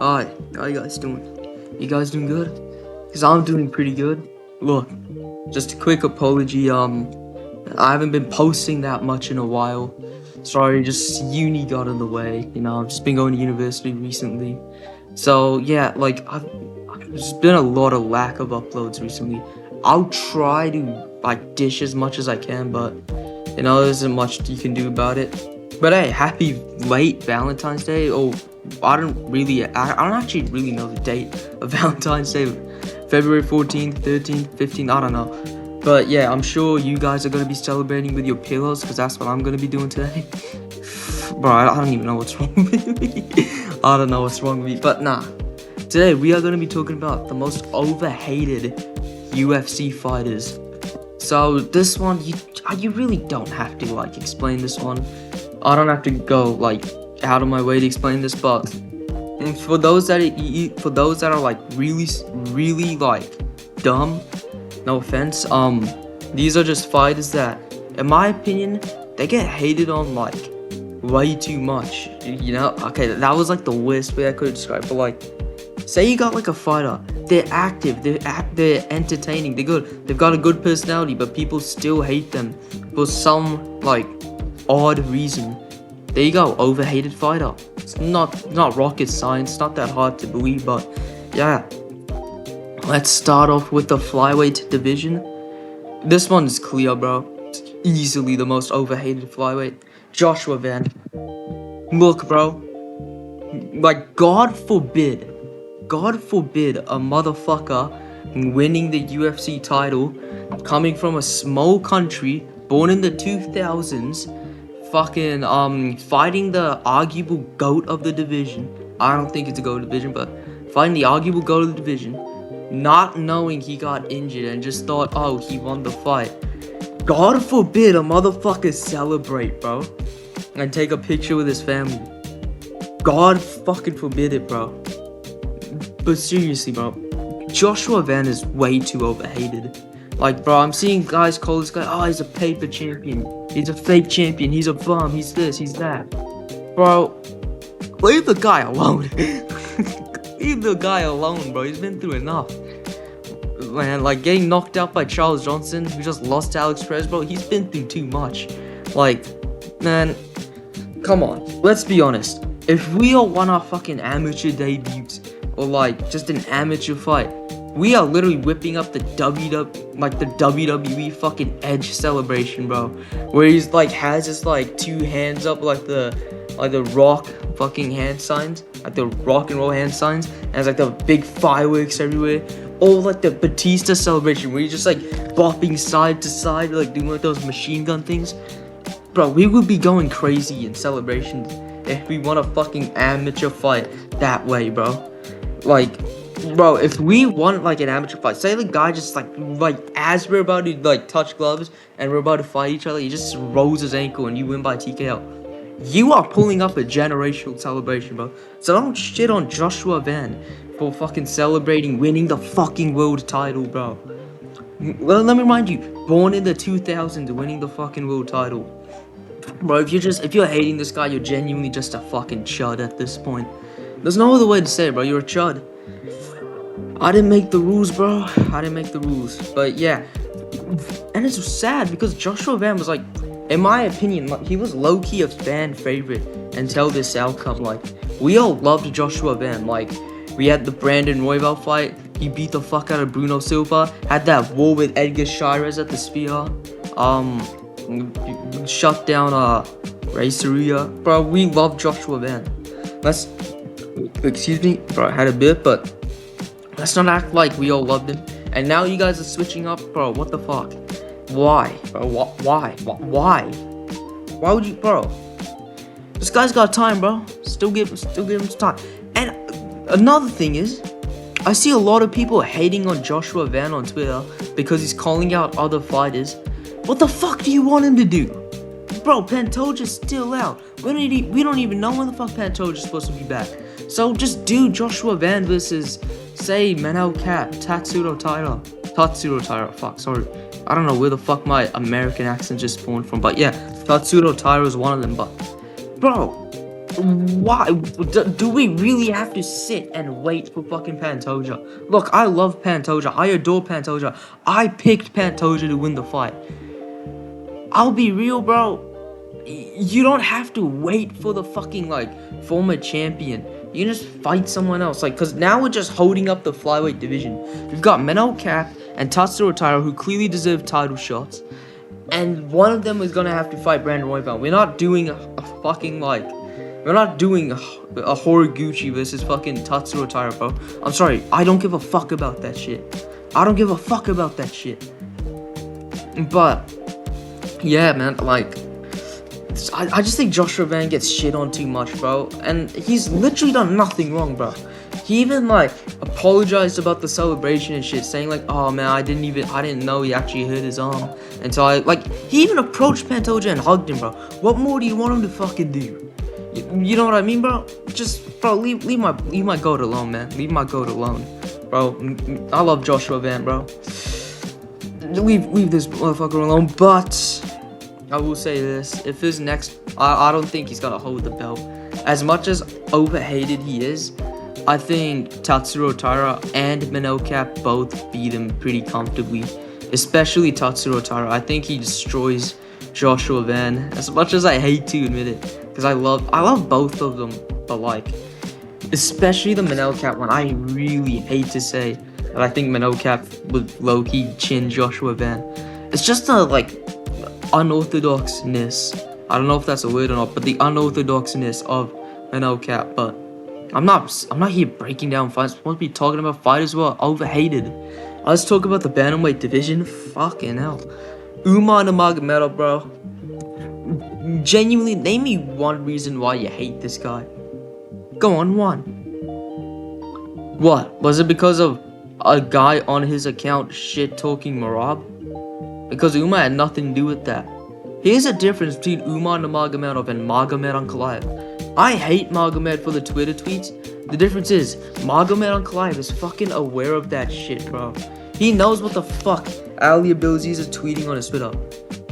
Hi, how you guys doing? You guys doing good? Cause I'm doing pretty good. Look, just a quick apology. I haven't been posting that much in a while. Sorry, just uni got in the way. I've just been going to university recently. So yeah, there's been a lot of lack of uploads recently. I'll try to dish as much as I can, but there isn't much you can do about it. But hey, happy late Valentine's Day. Oh, I don't actually really know the date of Valentine's Day. February 14th, 13th, 15th, I don't know. But yeah, I'm sure you guys are going to be celebrating with your pillows, because that's what I'm going to be doing today. Bro, I don't even know what's wrong with me. I don't know what's wrong with me, but nah. Today, we are going to be talking about the most overhated UFC fighters. So, this one, you really don't have to, explain this one. I don't have to go, out of my way to explain this, but for those that are really dumb, no offense, these are just fighters that, in my opinion, they get hated on way too much. Okay, that was the worst way I could describe, but say you got a fighter, they're active, they're entertaining, they're good, they've got a good personality, but people still hate them for some odd reason. There you go, overhated fighter. It's not rocket science, not that hard to believe, but yeah. Let's start off with the flyweight division. This one is clear, bro. It's easily the most overhated flyweight. Joshua Van. Look, bro. God forbid a motherfucker winning the UFC title, coming from a small country, born in the 2000s, fighting the arguable GOAT of the division. I don't think it's a GOAT division, but fighting the arguable GOAT of the division, not knowing he got injured and just thought, oh, he won the fight. God forbid a motherfucker celebrate, bro, and take a picture with his family. God fucking forbid it, bro. But seriously, bro, Joshua Van is way too overhated. Bro, I'm seeing guys call this guy, oh, he's a paper champion, he's a fake champion, he's a bum, he's this, he's that. Bro, leave the guy alone. Leave the guy alone, bro. He's been through enough. Man, getting knocked out by Charles Johnson, who just lost to Alex Perez, bro, he's been through too much. Man, come on. Let's be honest. If we all won our fucking amateur debuts, or just an amateur fight, we are literally whipping up the WWE fucking Edge celebration, bro. Where he's has his two hands up the Rock fucking hand signs, the rock and roll hand signs, and has the big fireworks everywhere. Or the Batista celebration where he's just bopping side to side, doing those machine gun things. Bro, we would be going crazy in celebrations if we won a fucking amateur fight that way, bro. Bro, if we won an amateur fight, say the guy just as we're about to touch gloves and we're about to fight each other, he just rolls his ankle and you win by TKO. You are pulling up a generational celebration, bro. So don't shit on Joshua Van for fucking celebrating winning the fucking world title, bro. Well, let me remind you, born in the 2000s, winning the fucking world title. Bro, if you're hating this guy, you're genuinely just a fucking chud at this point. There's no other way to say it, bro. You're a chud. I didn't make the rules, bro. I didn't make the rules. But yeah. And it's sad because Joshua Van was in my opinion, he was low-key a fan favorite until this outcome. We all loved Joshua Van. We had the Brandon Royval fight. He beat the fuck out of Bruno Silva. Had that war with Edgar Shires at the Spear. Shut down Ray Saria. Bro, we love Joshua Van. Excuse me, bro, I had a bit, but let's not act like we all loved him. And now you guys are switching up, bro. What the fuck? Why, bro? Why? Why would you, bro? This guy's got time, bro. Still give him time. And another thing is, I see a lot of people hating on Joshua Van on Twitter because he's calling out other fighters. What the fuck do you want him to do? Bro, Pantoja's still out. We don't even know when the fuck Pantoja's supposed to be back. So just do Joshua Van versus, say, Manel Cat, Tatsuro Taira, fuck, sorry. I don't know where the fuck my American accent just spawned from, but yeah, Tatsuro Taira is one of them, but, bro, Why? Do we really have to sit and wait for fucking Pantoja? Look, I love Pantoja. I adore Pantoja. I picked Pantoja to win the fight. I'll be real, bro. You don't have to wait for the fucking, like, former champion. You can just fight someone else. Like, because now we're just holding up the flyweight division. We've got Manel Cap and Tatsuro Taira, who clearly deserve title shots. And one of them is going to have to fight Brandon Royval. We're not doing a fucking, like... We're not doing a Horiguchi versus fucking Tatsuro Taira, bro. I'm sorry. I don't give a fuck about that shit. I don't give a fuck about that shit. But... yeah, man, like... I just think Joshua Van gets shit on too much, bro. And he's literally done nothing wrong, bro. He even, like, apologized about the celebration and shit, saying, like, oh, man, I didn't know he actually hurt his arm. And so he even approached Pantoja and hugged him, bro. What more do you want him to fucking do? You know what I mean, bro? Just, bro, leave my goat alone, man. Leave my goat alone, bro. I love Joshua Van, bro. Leave this motherfucker alone, but... I will say this, if his next, I don't think he's gonna hold the belt. As much as overhated he is, I think Tatsuro Taira and Manel Cap both beat him pretty comfortably. Especially Tatsuro Taira. I think he destroys Joshua Van, as much as I hate to admit it. Because I love both of them, but like, especially the Manel Cap one, I really hate to say that I think Manel Cap would low-key chin Joshua Van. It's just a, like, unorthodoxness. I don't know if that's a word or not, but the unorthodoxness of Manel Cap. But I'm not here breaking down fights. I'm supposed to be talking about fighters who are overhated. Let's talk about the Bantamweight division. Fucking hell. Umar Nurmagomedov, bro. Genuinely, name me one reason why you hate this guy. Go on, one. What? Was it because of a guy on his account shit-talking Marab? Because Umar had nothing to do with that. Here's a difference between Umar Nurmagomedov and Magomed Ankalaev. I hate Magomed for the Twitter tweets. The difference is, Magomed Ankalaev is fucking aware of that shit, bro. He knows what the fuck Ali Abdulaziz is tweeting on his Twitter.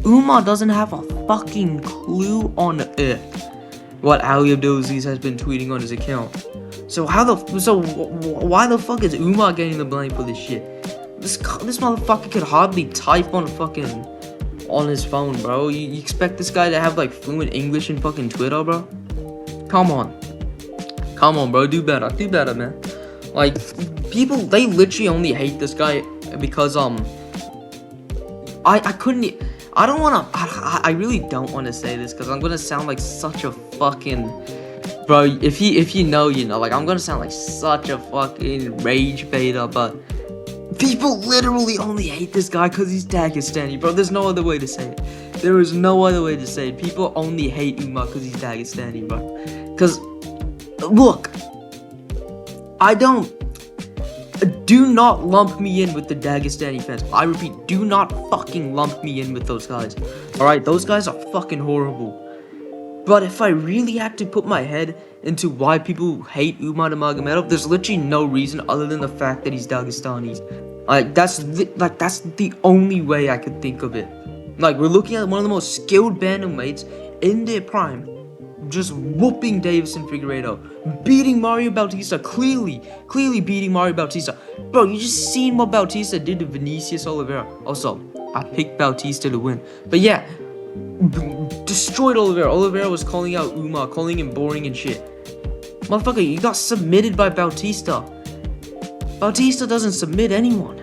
Umar doesn't have a fucking clue on earth what Ali Abdulaziz has been tweeting on his account. So why the fuck is Umar getting the blame for this shit? This motherfucker could hardly type on his phone, bro. You expect this guy to have, like, fluent English in fucking Twitter, bro? Come on, bro. Do better, man. Like, people, they literally only hate this guy because, I really don't want to say this because I'm gonna sound like such a fucking... Bro, if you know, you know. Like, I'm gonna sound like such a fucking rage baiter, but... people literally only hate this guy because he's Dagestani, bro. There's no other way to say it. There is no other way to say it. People only hate Umar because he's Dagestani, bro. Because, look, do not lump me in with the Dagestani fans. I repeat, do not fucking lump me in with those guys. Alright, those guys are fucking horrible. But if I really had to put my head into why people hate Umar Nurmagomedov, there's literally no reason other than the fact that he's Dagestani. That's the only way I could think of it. Like, we're looking at one of the most skilled bantamweights in their prime, just whooping Davison Figueiredo, beating Mario Bautista, clearly beating Mario Bautista. Bro, you just seen what Bautista did to Vinicius Oliveira. Also, I picked Bautista to win. But yeah, destroyed Oliveira. Oliveira was calling out Umar, calling him boring and shit. Motherfucker, you got submitted by Bautista. Bautista doesn't submit anyone.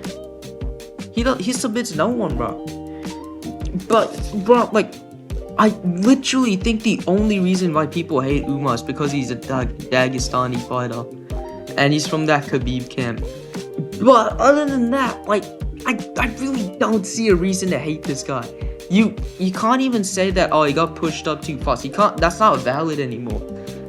He submits no one, bro. But, bro, like, I literally think the only reason why people hate Umar is because he's a Dagestani fighter. And he's from that Khabib camp. But other than that, like, I really don't see a reason to hate this guy. You can't even say that, oh, he got pushed up too fast. That's not valid anymore.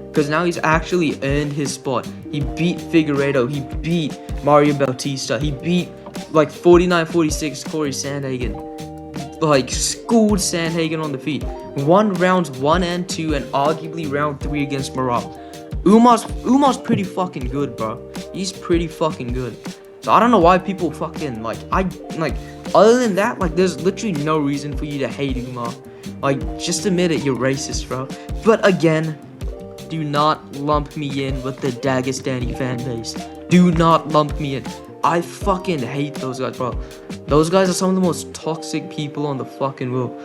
Because now he's actually earned his spot. He beat Figueiredo. He beat Mario Bautista. He beat, like, 49-46 Corey Sandhagen. Like, schooled Sandhagen on the feet. Won rounds 1 and 2 and arguably round 3 against Marab. Umar's pretty fucking good, bro. He's pretty fucking good. So I don't know why people fucking, other than that, like, there's literally no reason for you to hate Umar. Like, just admit it, you're racist, bro. But again, do not lump me in with the Dagestani fan base. Do not lump me in. I fucking hate those guys, bro. Those guys are some of the most toxic people on the fucking world.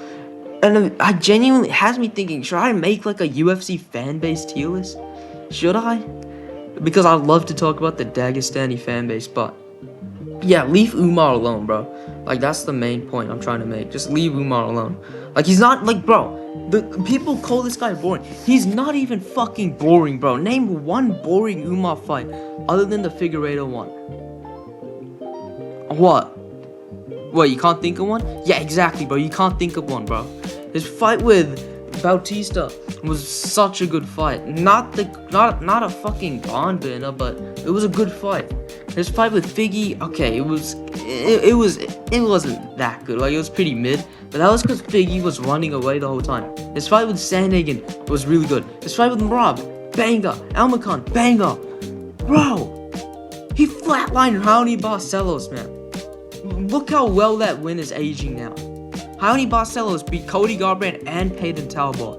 And I genuinely, it has me thinking, should I make like a UFC fan base tier list? Should I? Because I'd love to talk about the Dagestani fan base, but yeah, leave Umar alone, bro. Like, that's the main point I'm trying to make. Just leave Umar alone. Like, he's not, like, bro, the people call this guy boring. He's not even fucking boring, bro. Name one boring Umar fight other than the Figueiredo one. What? What, you can't think of one? Yeah, exactly, bro. You can't think of one, bro. His fight with Bautista was such a good fight. Not a fucking barn burner, but it was a good fight. His fight with Figgy, okay, it wasn't that good. Like, it was pretty mid, but that was because Figgy was running away the whole time. His fight with Sandhagen was really good. His fight with Marab, banger. Almacan, banger. Bro, he flatlined Raoni Barcelos, man. Look how well that win is aging now. Raoni Barcelos beat Cody Garbrandt and Peyton Talbot.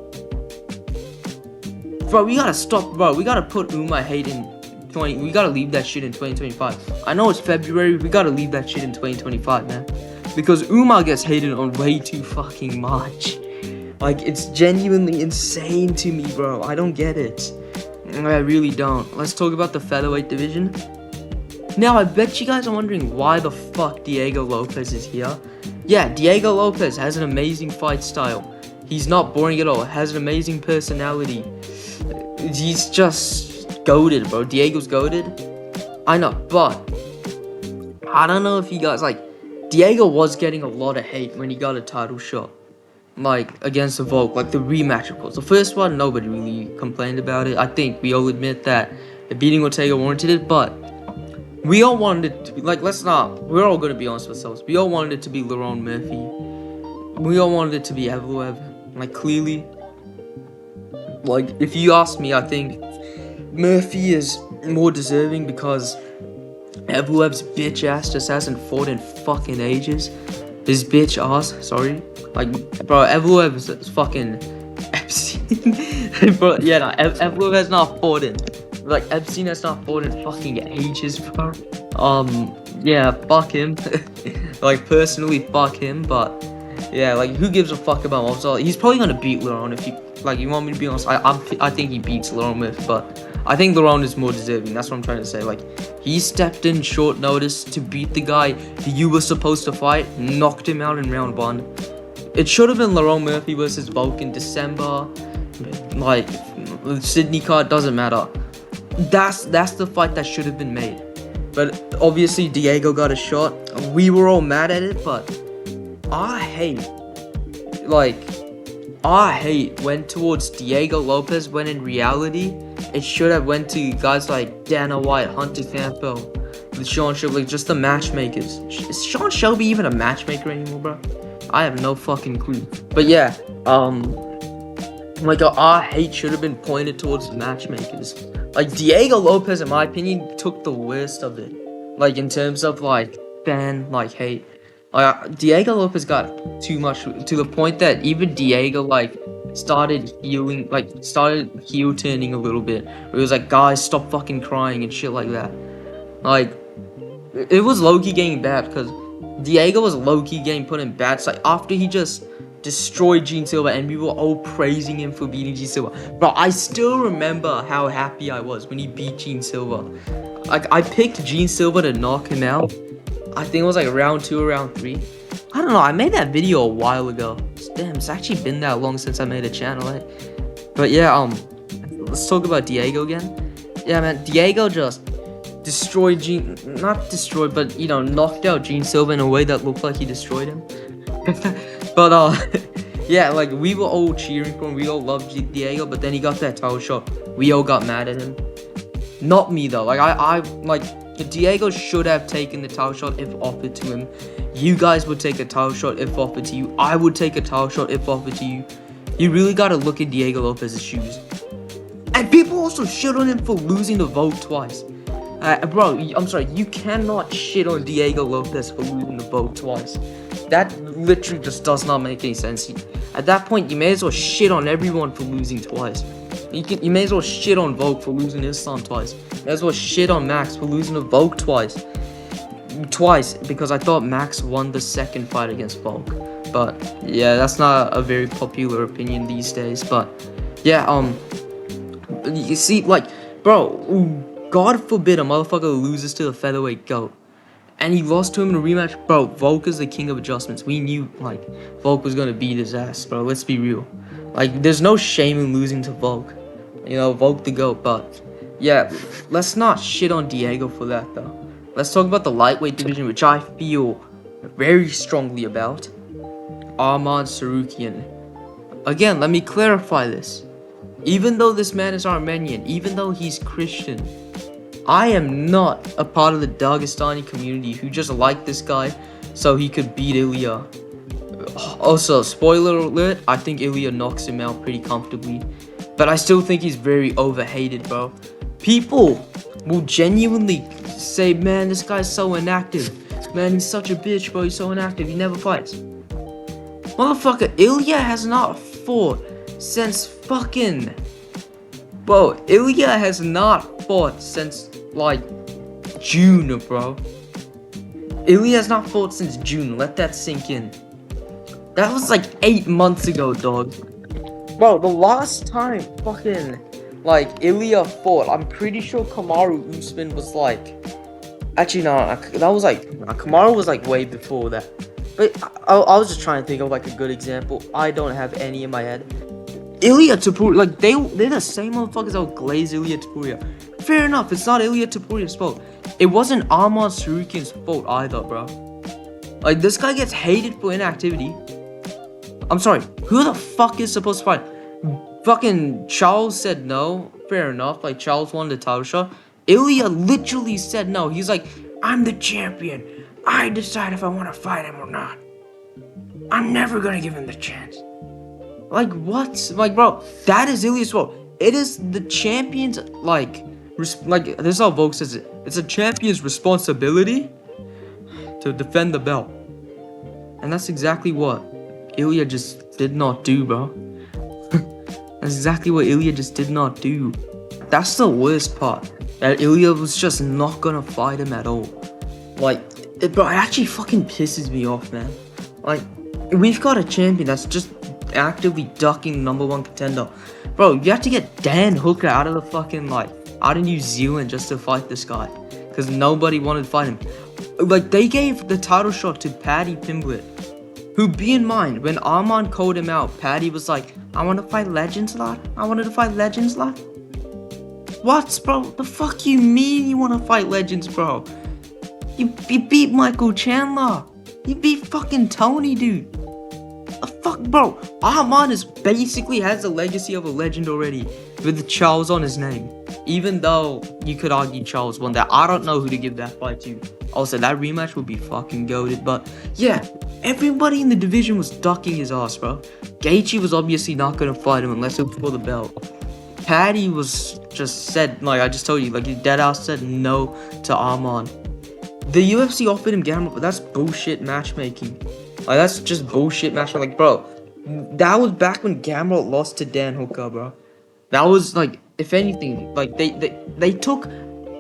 Bro, we gotta stop, bro. We gotta put Umar hate in we gotta leave that shit in 2025. I know it's February, we gotta leave that shit in 2025, man. Because Umar gets hated on way too fucking much. Like, it's genuinely insane to me, bro. I don't get it. I really don't. Let's talk about the featherweight division. Now, I bet you guys are wondering why the fuck Diego Lopez is here. Yeah, Diego Lopez has an amazing fight style. He's not boring at all. Has an amazing personality. He's just goated, bro. Diego's goated. I know, but I don't know if you guys, like, Diego was getting a lot of hate when he got a title shot, like, against the Volk, like the rematch, of course. The first one, nobody really complained about it. I think we all admit that the beating Ortega warranted it, but we all wanted it to be, like, we're all gonna be honest with ourselves. We all wanted it to be Lerone Murphy. We all wanted it to be Evloev. Like, clearly, like, if you ask me, I think Murphy is more deserving because Evloev's bitch ass just hasn't fought in fucking ages. His bitch ass, sorry. Like, bro, Evloev is fucking Epstein. Bro, yeah, no, Evloev has not fought in, like, Epstein has not fought in fucking ages, bro. Yeah, fuck him. Like, personally, fuck him, but yeah, like, who gives a fuck about Mobsol? He's probably gonna beat Lerone if you want me to be honest. I think he beats Lerone Murphy, but I think Lerone is more deserving. That's what I'm trying to say. Like, he stepped in short notice to beat the guy you were supposed to fight, knocked him out in round 1. It should have been Lerone Murphy versus Volk in December. Like, Sydney card, doesn't matter. That's the fight that should have been made. But obviously Diego got a shot. We were all mad at it, but I hate when towards Diego Lopez when in reality it should have went to guys like Dana White, Hunter Campbell, with Sean Shelby, just the matchmakers. Is Sean Shelby even a matchmaker anymore, bro? I have no fucking clue. But yeah, like, our hate should have been pointed towards the matchmakers. Like, Diego Lopez, in my opinion, took the worst of it. Like, in terms of, like, fan, like, hate. Diego Lopez got too much, to the point that even Diego, like, started heel turning a little bit. Where it was like, guys, stop fucking crying and shit like that. Like, it was low-key getting bad, because Diego was low-key getting put in bad sight after he just destroyed Gene Silva, and we were all praising him for beating Gene Silva. Bro, I still remember how happy I was when he beat Gene Silva. Like, I picked Gene Silva to knock him out. I think it was like round 2 or round 3. I don't know, I made that video a while ago. Damn, it's actually been that long since I made a channel, eh? But yeah, let's talk about Diego again. Yeah, man, Diego just destroyed not destroyed, but, you know, knocked out Gene Silva in a way that looked like he destroyed him. But, yeah, like, we were all cheering for him, we all loved Diego, but then he got that title shot. We all got mad at him. Not me, though. Like, Diego should have taken the title shot if offered to him. You guys would take a title shot if offered to you. I would take a title shot if offered to you. You really gotta look at Diego Lopez's shoes. And people also shit on him for losing the vote twice. Bro, I'm sorry, you cannot shit on Diego Lopez for losing the vote twice. That literally just does not make any sense. At that point, you may as well shit on everyone for losing twice. You may as well shit on Volk for losing his son twice. You may as well shit on Max for losing to Volk twice. Because I thought Max won the second fight against Volk. But yeah, that's not a very popular opinion these days. But yeah, you see, like, bro, God forbid a motherfucker loses to the featherweight GOAT. And he lost to him in a rematch. Bro, Volk is the king of adjustments. We knew, like, Volk was gonna beat his ass, bro. Let's be real. Like, there's no shame in losing to Volk. You know, Volk the GOAT. But yeah, let's not shit on Diego for that, though. Let's talk about the lightweight division, which I feel very strongly about. Arman Tsarukyan. Again, let me clarify this. Even though this man is Armenian, even though he's Christian, I am not a part of the Dagestani community who just liked this guy so he could beat Ilya. Also, spoiler alert, I think Ilya knocks him out pretty comfortably. But I still think he's very overhated, bro. People will genuinely say, man, this guy's so inactive. Man, he's such a bitch, bro. He's so inactive. He never fights. Motherfucker, Ilya has not fought since fucking... Bro, Ilya has not fought since, like, June, bro. Ilya has not fought since June. Let that sink in. That was like 8 months ago, dog. Bro, the last time fucking, like, Ilya fought, I'm pretty sure Kamaru Usman was like... Actually, no, that was like... Kamaru was like way before that. But I was just trying to think of like a good example. I don't have any in my head. Ilya Topuria, like, they're the same motherfuckers that would glaze Ilya Topuria. Fair enough, it's not Ilya Topuria's fault. It wasn't Arman Tsarukyan's fault either, bro. Like, this guy gets hated for inactivity. I'm sorry, who the fuck is supposed to fight? Fucking Charles said no. Fair enough, like, Charles won the title shot. Ilya literally said no. He's like, I'm the champion. I decide if I want to fight him or not. I'm never gonna give him the chance. Like, what? Like, bro, that is Ilya's fault. It is the champion's, like, this is how Volk says it. It's a champion's responsibility to defend the belt. And that's exactly what Ilya just did not do, bro. That's exactly what Ilya just did not do. That's the worst part. That Ilya was just not gonna fight him at all. Like, bro, it actually fucking pisses me off, man. Like, we've got a champion that's just actively ducking #1 contender. Bro, you have to get Dan Hooker out of the fucking, like, out of New Zealand just to fight this guy. Because nobody wanted to fight him. Like, they gave the title shot to Paddy Pimblett. Who, be in mind, when Arman called him out, Paddy was like, I want to fight legends, lad. I wanted to fight legends, lad. What, bro? The fuck you mean you want to fight legends, bro? You beat Michael Chandler. You beat fucking Tony, dude. Fuck, bro. Arman is basically has the legacy of a legend already with Charles on his name. Even though you could argue Charles won that. I don't know who to give that fight to. Also, that rematch would be fucking goated. But yeah, everybody in the division was ducking his ass, bro. Gaethje was obviously not going to fight him unless it was for the belt. Paddy was just said, like I just told you, like he dead ass said no to Arman. The UFC offered him Gamrot, but that's bullshit matchmaking. Like, that's just bullshit matchmaking. Like, bro, that was back when Gamrot lost to Dan Hooker, bro. That was, like, if anything, like, they took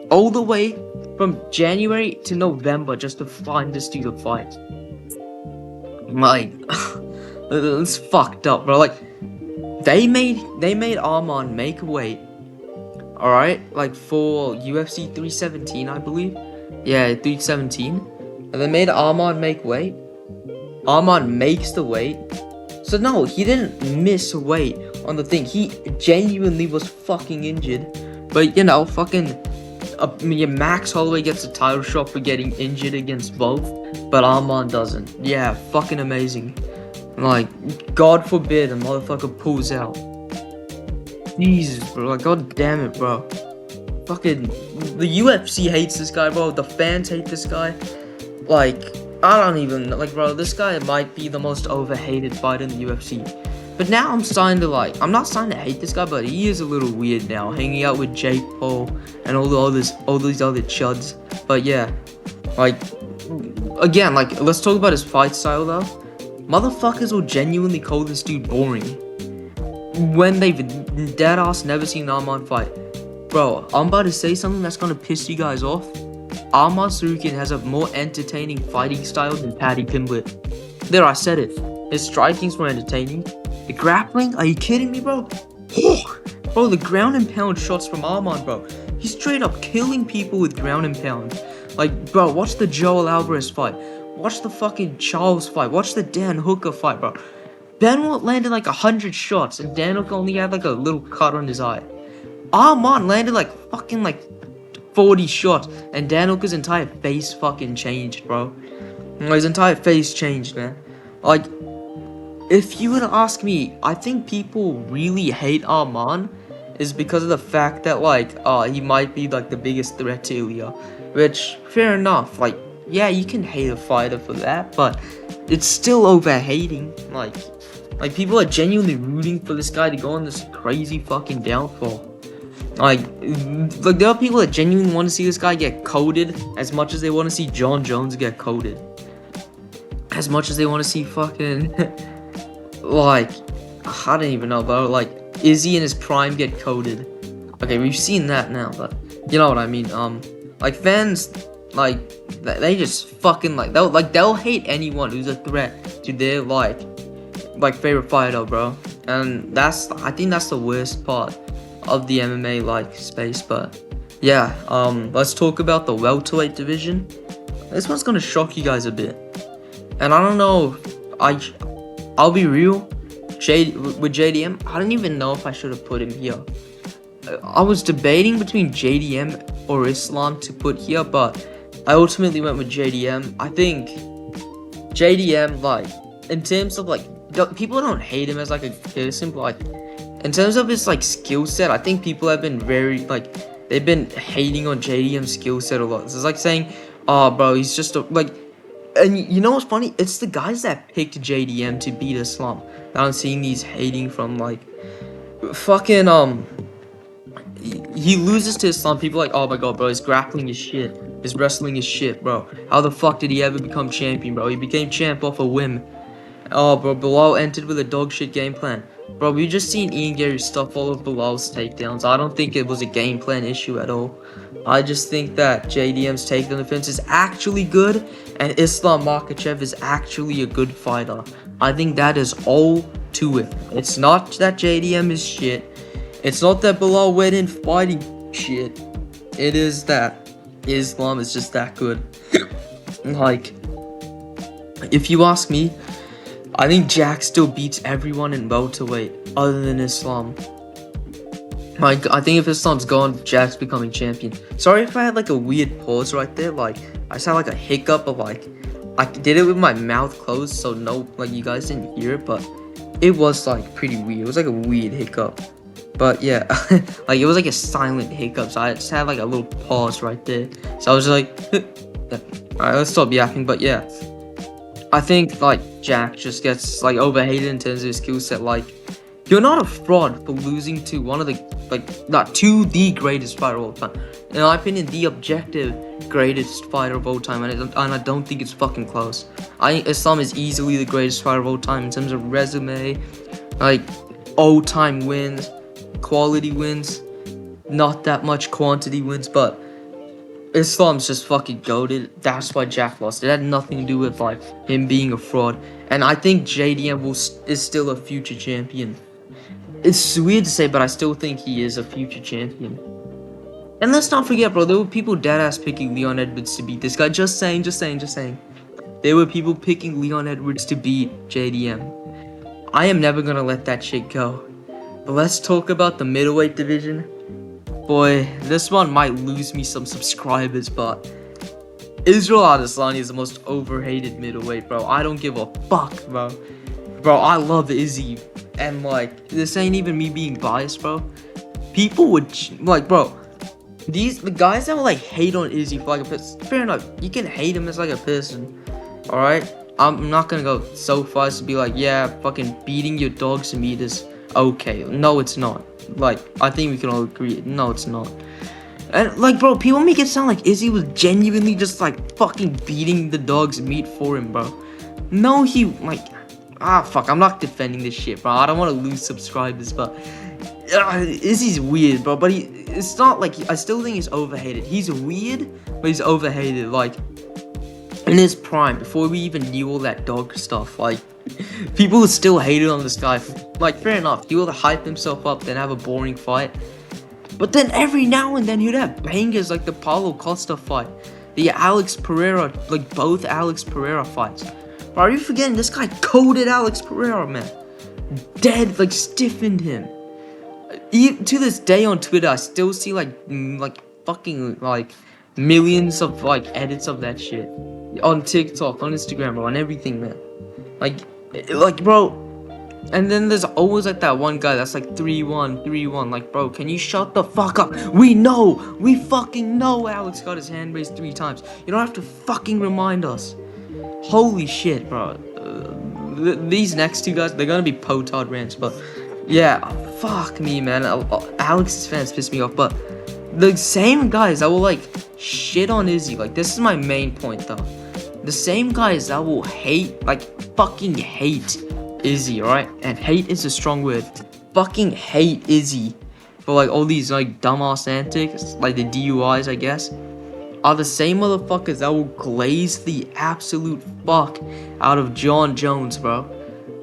all the way from January to November just to find this dude a fight. Like, it's fucked up, bro. Like, they made Arman make weight, alright? Like, for UFC 317, I believe. Yeah, 317. And they made Arman make weight. Arman makes the weight. So no, he didn't miss weight on the thing. He genuinely was fucking injured. But, you know, fucking... Max Holloway gets a title shot for getting injured against both. But Arman doesn't. Yeah, fucking amazing. Like, God forbid a motherfucker pulls out. Jesus, bro. Like, god damn it, bro. Fucking... The UFC hates this guy, bro. The fans hate this guy. Like... I don't even know, like, bro, this guy might be the most overhated fighter in the UFC. But now I'm starting to, like, I'm not starting to hate this guy, but he is a little weird now, hanging out with Jake Paul and all these other chuds. But yeah, like, again, like, let's talk about his fight style, though. Motherfuckers will genuinely call this dude boring. when they've dead ass never seen Arman fight. Bro, I'm about to say something that's gonna piss you guys off. Arman Tsarukyan has a more entertaining fighting style than Paddy Pimblett. There, I said it. His striking's more entertaining. The grappling? Are you kidding me, bro? Bro, the ground and pound shots from Arman, bro. He's straight up killing people with ground and pound. Like, bro, watch the Joel Alvarez fight. Watch the fucking Charles fight. Watch the Dan Hooker fight, bro. Benoit landed like 100 shots, and Dan Hooker only had like a little cut on his eye. Arman landed like fucking like 40 shots, and Dan Hooker's entire face fucking changed, bro. His entire face changed, man. Like, if you were to ask me, I think people really hate Arman is because of the fact that, like, he might be, like, the biggest threat to Ilya. Which, fair enough. Like, yeah, you can hate a fighter for that, but it's still over-hating. Like, people are genuinely rooting for this guy to go on this crazy fucking downfall. Like, there are people that genuinely want to see this guy get coated as much as they want to see John Jones get coated. As much as they want to see fucking... like, I don't even know, bro. Like, Izzy in his prime get coated. Okay, we've seen that now, but you know what I mean. Like, fans, like, they just fucking, like, they'll hate anyone who's a threat to their, like favorite fighter, bro. And I think that's the worst part of the MMA, like, space. But yeah, let's talk about the welterweight division. This one's gonna shock you guys a bit. And I don't know, I'll be real, with JDM, I don't even know if I should have put him here. I was debating between JDM or Islam to put here, but I ultimately went with JDM. I think JDM, like, in terms of, like, people don't hate him as, like, a person, but, like, in terms of his, like, skill set, I think people have been very, like, they've been hating on JDM's skill set a lot. It's like saying, oh, bro, he's just, like, and you know what's funny? It's the guys that picked JDM to beat Islam that I'm seeing these hating from, like, fucking, he loses to Islam. People are like, oh my god, bro, his grappling is shit. His wrestling is shit, bro. How the fuck did he ever become champion, bro? He became champ off a whim. Oh, bro, Bilal entered with a dog shit game plan. Bro, we just seen Ian Gary stuff all of Bilal's takedowns. I don't think it was a game plan issue at all. I just think that JDM's takedown defense is actually good, and Islam Makhachev is actually a good fighter. I think that is all to it. It's not that JDM is shit. It's not that Bilal went in fighting shit. It is that Islam is just that good. Like, if you ask me, I think Jack still beats everyone in welterweight other than Islam. Like, I think if Islam's gone, Jack's becoming champion. Sorry if I had, like, a weird pause right there. Like, I just had, like, a hiccup of, like, I did it with my mouth closed, so no, like, you guys didn't hear it, but it was, like, pretty weird. It was, like, a weird hiccup. But, yeah, like, it was, like, a silent hiccup, so I just had, like, a little pause right there. So I was like, alright, let's stop yapping, but, yeah. I think, like, Jack just gets, like, overhated in terms of his skill set. Like, you're not a fraud for losing to one of the, like, not to the greatest fighter of all time. In my opinion, the objective greatest fighter of all time, and I don't think it's fucking close. I think Islam is easily the greatest fighter of all time in terms of resume, like, all-time wins, quality wins, not that much quantity wins, but Islam's just fucking goated. That's why Jack lost. It had nothing to do with, like, him being a fraud. And I think JDM is still a future champion. It's weird to say, but I still think he is a future champion. And let's not forget, bro, there were people deadass picking Leon Edwards to beat this guy. Just saying. There were people picking Leon Edwards to beat JDM. I am never gonna let that shit go. But let's talk about the middleweight division. Boy, this one might lose me some subscribers, but Israel Adesanya is the most overhated middleweight, bro. I don't give a fuck, bro. Bro, I love Izzy. And, like, this ain't even me being biased, bro. People would, like, bro, the guys that will, like, hate on Izzy for, like, a person, fair enough, you can hate him as, like, a person, alright? I'm not gonna go so far as to be like, yeah, fucking beating your dogs to meat is okay. No, it's not. Like, I think we can all agree, no, it's not. And, like, bro, people make it sound like Izzy was genuinely just, like, fucking beating the dog's meat for him, bro. No, he, like, fuck, I'm not defending this shit, bro. I don't want to lose subscribers, but Izzy's weird, bro. But it's not like I still think he's overhated. He's weird, but he's overhated. Like in his prime, before we even knew all that dog stuff, like people still hated on this guy. Like fair enough, he will hype himself up, then have a boring fight. But then every now and then he'd have bangers like the Paulo Costa fight, the Alex Pereira, like both Alex Pereira fights. Bro, are you forgetting this guy coded Alex Pereira, man? Dead, like stiffened him. To this day on Twitter, I still see like fucking like millions of like edits of that shit on TikTok, on Instagram, bro, on everything, man. Like bro. And then there's always like that one guy that's like 3-1, 3-1. Like, bro, can you shut the fuck up? We fucking know Alex got his hand raised 3 times. You don't have to fucking remind us. Holy shit, bro. These next 2 guys, they're gonna be potard rants, but yeah, fuck me, man. Alex's fans piss me off, but the same guys that will like shit on Izzy, like this is my main point though. The same guys that will hate, like fucking hate Izzy, right? And hate is a strong word. Fucking hate Izzy for like all these like dumbass antics, like the DUIs, I guess, are the same motherfuckers that will glaze the absolute fuck out of John Jones, bro.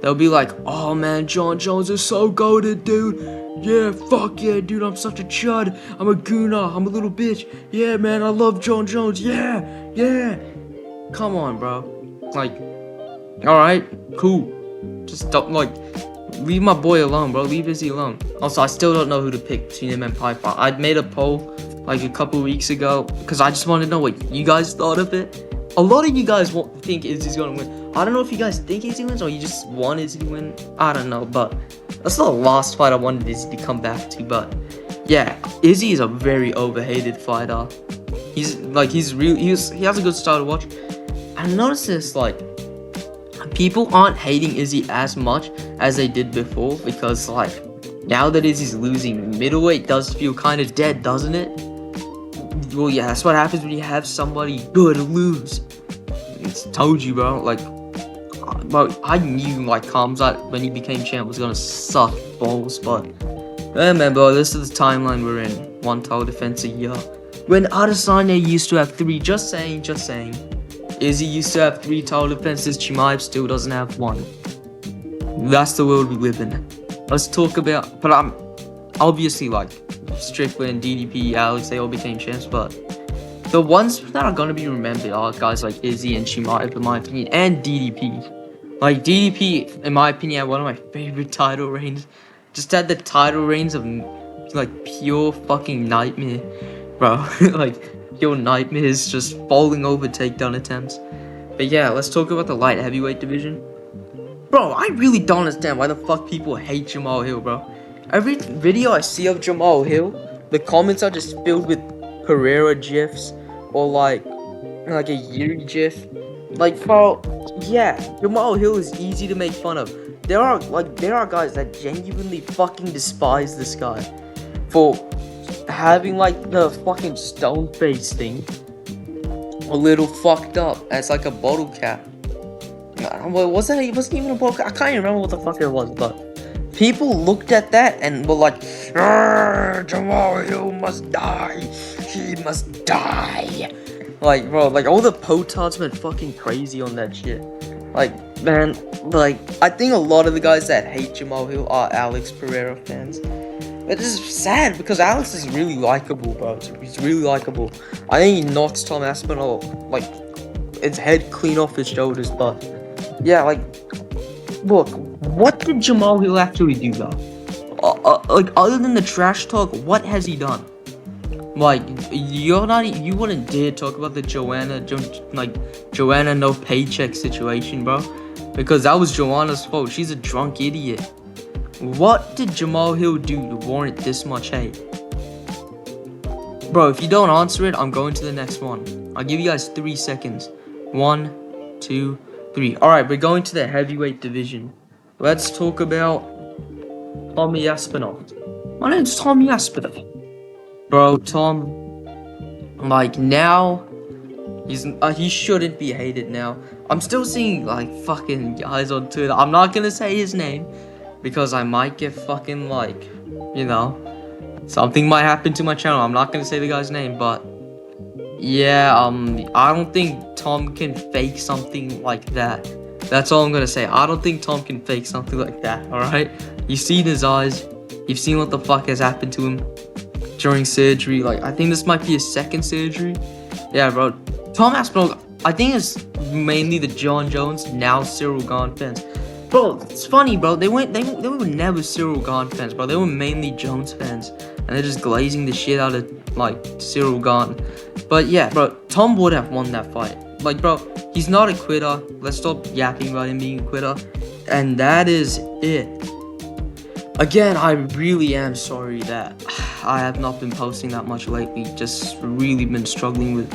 They'll be like, oh man, John Jones is so goated, dude. Yeah, fuck yeah, dude, I'm such a chud. I'm a gooner, I'm a little bitch. Yeah, man, I love John Jones. Yeah. Come on, bro. Like, alright, cool. Just don't, like, leave my boy alone, bro. Leave Izzy alone. Also, I still don't know who to pick between him and Piper. I made a poll like a couple weeks ago because I just wanted to know what you guys thought of it. A lot of you guys won't think Izzy's gonna win. I don't know if you guys think Izzy wins or you just want Izzy to win. I don't know, but that's the last fight I wanted Izzy to come back to. But yeah, Izzy is a very overhated fighter. He has a good style to watch. I noticed this, like, people aren't hating Izzy as much as they did before because, like, now that Izzy's losing, middleweight does feel kind of dead, doesn't it? Well, yeah, that's what happens when you have somebody good lose. It's told you, bro. Like, bro, I knew, like, Khamzat, when he became champ, was gonna suck balls, but yeah, man, bro, this is the timeline we're in. 1 title defense a year. When Adesanya used to have 3, just saying. Izzy used to have 3 title defenses, Chimaev still doesn't have 1. That's the world we live in. Let's talk about, but I'm obviously like Strickland, DDP, Alex, they all became champs, but the ones that are gonna be remembered are guys like Izzy and Chimaev, in my opinion, and DDP. Like DDP, in my opinion, had one of my favorite title reigns. Just had the title reigns of like pure fucking nightmare, bro. Like pure nightmares, just falling over takedown attempts. But yeah, let's talk about the light heavyweight division. Bro, I really don't understand why the fuck people hate Jamal Hill, bro. Every video I see of Jamal Hill, the comments are just filled with Pereira gifs or like a Yuri gif. Like, bro, yeah, Jamal Hill is easy to make fun of. There are guys that genuinely fucking despise this guy for having like the fucking stone face thing a little fucked up as like a bottle cap. It wasn't even a bottle cap. I can't even remember what the fuck it was, but people looked at that and were like, Jamal Hill must die. He must die. Like, bro, like all the potards went fucking crazy on that shit. Like, man, like I think a lot of the guys that hate Jamal Hill are Alex Pereira fans. It is sad because Alex is really likable, bro. He's really likable. I think he knocks Tom Aspinall like his head clean off his shoulders, but yeah, like, look, what did Jamal Hill actually do though? Like, other than the trash talk, what has he done? Like, you wouldn't dare talk about the Joanna no paycheck situation, bro, because that was Joanna's fault. She's a drunk idiot. What did Jamal Hill do to warrant this much hate? Bro, if you don't answer it, I'm going to the next one. I'll give you guys 3 seconds. 1, 2, 3. Alright, we're going to the heavyweight division. Let's talk about Tommy Aspinall. My name's Tommy Aspinall. Bro, Tom, like, now, he shouldn't be hated now. I'm still seeing like fucking guys on Twitter. I'm not gonna say his name because I might get fucking like, you know, something might happen to my channel. I'm not gonna say the guy's name, but yeah, I don't think Tom can fake something like that. That's all I'm gonna say. I don't think Tom can fake something like that, alright? You've seen his eyes. You've seen what the fuck has happened to him during surgery. Like, I think this might be his second surgery. Yeah, bro. Tom Aspinall, I think it's mainly the John Jones, now Cyril Gane fans. Bro, it's funny, bro. They were never Cyril Gane fans, bro. They were mainly Jones fans. And they're just glazing the shit out of, like, Cyril Gane. But yeah, bro, Tom would have won that fight. Like, bro, he's not a quitter. Let's stop yapping about him being a quitter. And that is it. Again, I really am sorry that I have not been posting that much lately. Just really been struggling with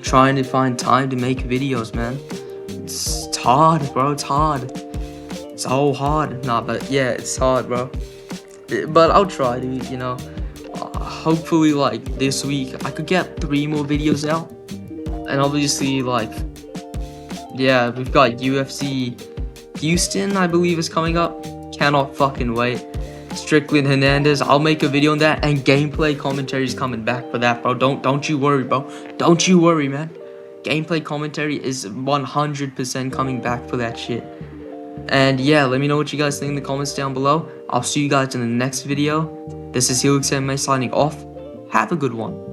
trying to find time to make videos, man. It's hard, bro. It's hard. It's so hard. Nah, but yeah, it's hard, bro. But I'll try, dude, you know. Hopefully, like, this week, I could get 3 more videos out. And obviously, like, yeah, we've got UFC Houston, I believe, is coming up. Cannot fucking wait. Strickland Hernandez, I'll make a video on that. And gameplay commentary is coming back for that, bro. Don't you worry, bro. Don't you worry, man. Gameplay commentary is 100% coming back for that shit. And yeah, let me know what you guys think in the comments down below. I'll see you guys in the next video. This is Helix MMA signing off. Have a good one.